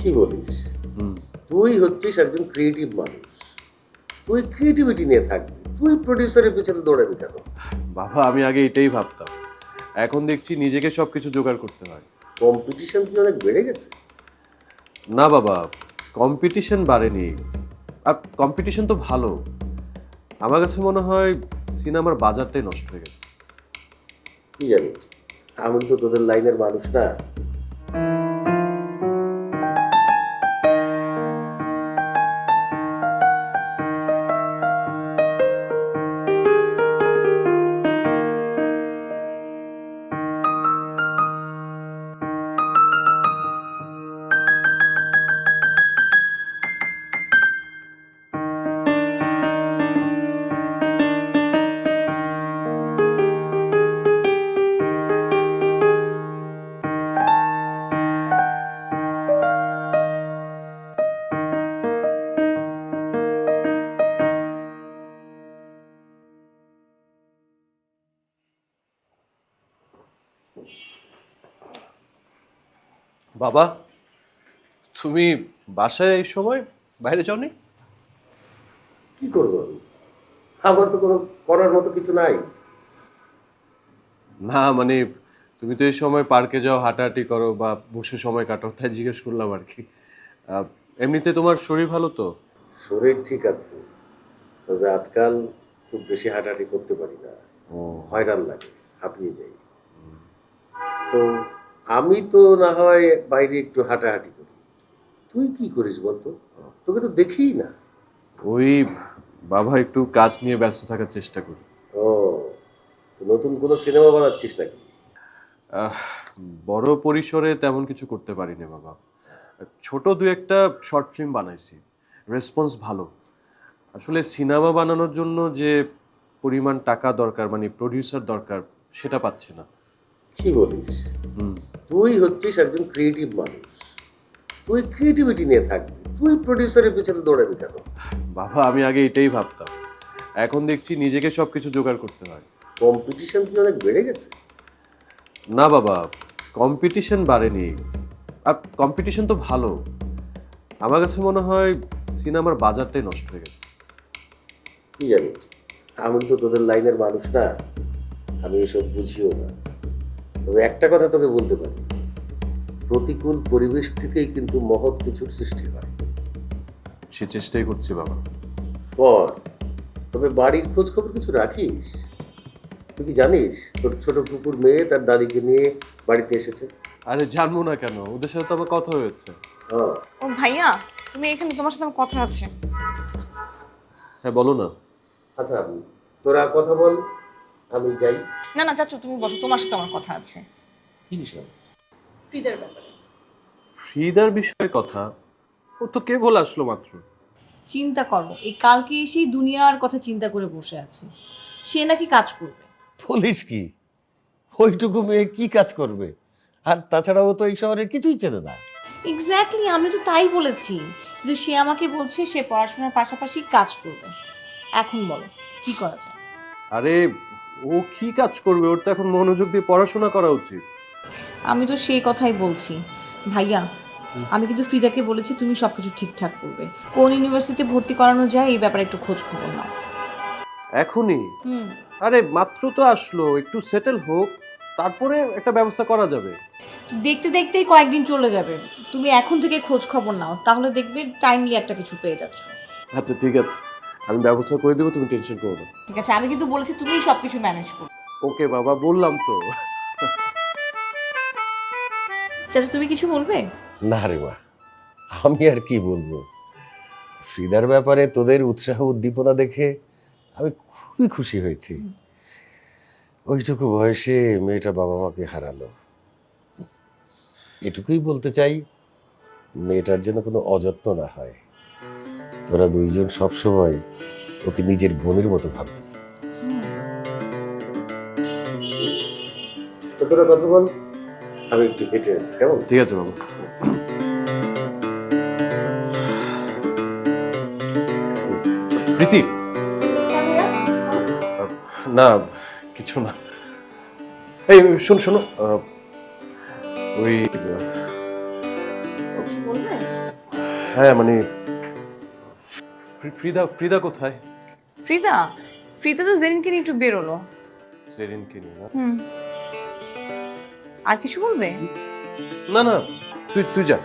কি বলিস? হুম। তুই হচ্ছিস একজন ক্রিয়েটিভ মানুষ, তুই ক্রিয়েটিভিটি নিয়ে থাকবি, তুই প্রডিউসারের পিছনে দৌড়াবি কেন? বাবা আমি আগে এটাই ভাবতাম, এখন দেখছি নিজেকে সবকিছু জোগাড় করতে হয়। কম্পিটিশন কি অনেক বেড়ে গেছে? না বাবা, কম্পিটিশন বাড়েনি। আর কম্পিটিশন তো ভালো। আমার কাছে মনে হয় সিনেমার বাজারটাই নষ্ট হয়ে গেছে। কি জানি, আমি তো তোদের লাইনের মানুষ না। বাবা, তুমি বাসায় এই সময় বাইরে যাওনি? কি করবো আমি? আমার তো কোনো করার মতো কিছু নাই। না মানে, তুমি তো এই সময় পার্কে যাও, হাঁটাহাঁটি করো বা বসে সময় কাটাও, তাই জিজ্ঞেস করলাম আর কি। আহ, এমনিতে তোমার শরীর ভালো তো? শরীর ঠিক আছে, তবে আজকাল খুব বেশি হাঁটাহাঁটি করতে পারি না, ও, হয়রান লাগে, হাঁপিয়ে যাই। তো আমি তো না হয় বাইরে একটু হাঁটাহাঁটি করি, তুই কি করিস বলতো? তোকে তো দেখিই না। ওই বাবা একটু কাজ নিয়ে ব্যস্ত থাকার চেষ্টা করি। ও, তো নতুন কোনো সিনেমা বানাচ্ছিস নাকি? আহ, বড় পরিসরে তেমন কিছু করতে পারিনি বাবা। ছোট দু একটা শর্ট ফিল্ম বানাইছি, রেসপন্স ভালো। আসলে সিনেমা বানানোর জন্য যে পরিমাণ টাকা দরকার, মানে প্রডিউসার দরকার, সেটা পাচ্ছি না। কি বলিস? হুম। তুই হচ্ছিস একজন ক্রিয়েটিভ মানুষ, তুই ক্রিয়েটিভিটি নিয়ে থাকবি, তুই প্রডিউসারের পিছনে দৌড়াবি কেন? বাবা আমি আগে এটাই ভাবতাম, এখন দেখছি নিজেকে সবকিছু জোগাড় করতে হয়। কম্পিটিশন কি অনেক বেড়ে গেছে? না বাবা, কম্পিটিশন বাড়েনি। আর কম্পিটিশন তো ভালো। আমার কাছে মনে হয় সিনেমার বাজারটাই নষ্ট হয়ে গেছে। কি জানি, আমি তো তোদের লাইনের মানুষ না, আমি এসব বুঝিও না। তবে একটা কথা তোকে বলতে পারি, প্রতিকূল পরিবেশ থেকেই কিন্তু মহৎ কিছুর সৃষ্টি হয়। সে চেষ্টাই করছি বাবা। পর, তবে বাড়ির খোঁজ খবর কিছু রাখিস? তুই কি জানিস তোর ছোট কুকুর মেয়ে তার দাদিকে নিয়ে বাড়িতে এসেছে? আরে জানবো না কেন, ওদের সাথে তো আমার কথা হয়েছে। হ্যাঁ। ও ভাইয়া, তুমি এখানে, তোমার সাথে আমার কথা আছে। হ্যাঁ বলো না। আচ্ছা, তোরা কথা বল, আমি যাই। না না চাচু, তুমি বসো, তোমার সাথে আমার কথা আছে। কি বিষয়? ফ্রিদের ব্যাপারে। ফ্রিদার বিষয়ে কথা? ও তো কেবল আসলো মাত্র। চিন্তা করো, এই কালকে এসেই দুনিয়ার কথা চিন্তা করে বসে আছে। সে নাকি কাজ করবে। বলিস কি? ওইটুকু মেয়ে কি কাজ করবে? আর তাছাড়াও তো এই শহরে কিছুই চেনে না। এক্স্যাক্টলি, আমি তো তাই বলেছি, কিন্তু সে আমাকে বলছে সে পড়াশোনার পাশাপাশি কাজ করবে। এখন বলো কি করা যায়? আরে ও কি কাজ করবে? ওর তো এখন মনোযোগ দিয়ে পড়াশোনা করা উচিত। আমি তো সেই কথাই বলছি ভাইয়া। আমি কিন্তু ফ্রিদাকে বলেছি তুমি সবকিছু ঠিকঠাক করবে। কোন ইউনিভার্সিটিতে ভর্তি করানো যায় এই ব্যাপারে একটু খোঁজ খবর নাও। এখনই? হুম। আরে মাত্র তো আসলো, একটু সেটেল হোক, তারপরে একটা ব্যবস্থা করা যাবে। দেখতে দেখতেই কয়েকদিন চলে যাবে। তুমি এখন থেকে খোঁজ খবর নাও, তাহলে দেখবে টাইমলি একটা কিছু পেয়ে যাচ্ছ। আচ্ছা ঠিক আছে, আমি ব্যবস্থা করে দেবো, তুমি টেনশন করো না। ঠিক আছে, আমি কিন্তু বলেছি তুমিই সবকিছু ম্যানেজ করো। ওকে বাবা, বললাম তো। চাচা তুমি কিছু বলবে? না রে মা, আমি আর কি বলবো। ফ্রিদার ব্যাপারে তোদের উৎসাহ উদ্দীপনা দেখে আমি খুবই খুশি হয়েছি। ওইটুকু বয়সে মেয়েটা বাবা মাকে হারালো। এটুকুই বলতে চাই, মেয়েটার যেন কোনো অযত্ন না হয়। তোরা দুইজন সবসময় ওকে নিজের বোনের মতো ভাববি। তো তোরা কথা বল, আমি একটু হেঁটে আসি, কেমন? ঠিক আছে বাবা। প্রীতি, না কিছু না। এই শোনো শোনো, ওই বলবে? হ্যাঁ মানে ফ্রিদা ফ্রিদা কোথায়? ফ্রিদা ফ্রিদা তো জেরিনকে নিয়ে একটু বেরোলো। সেরিনকে নিয়ে না? হুম। আর কিছু বলবে? না না, তুই তুই যা।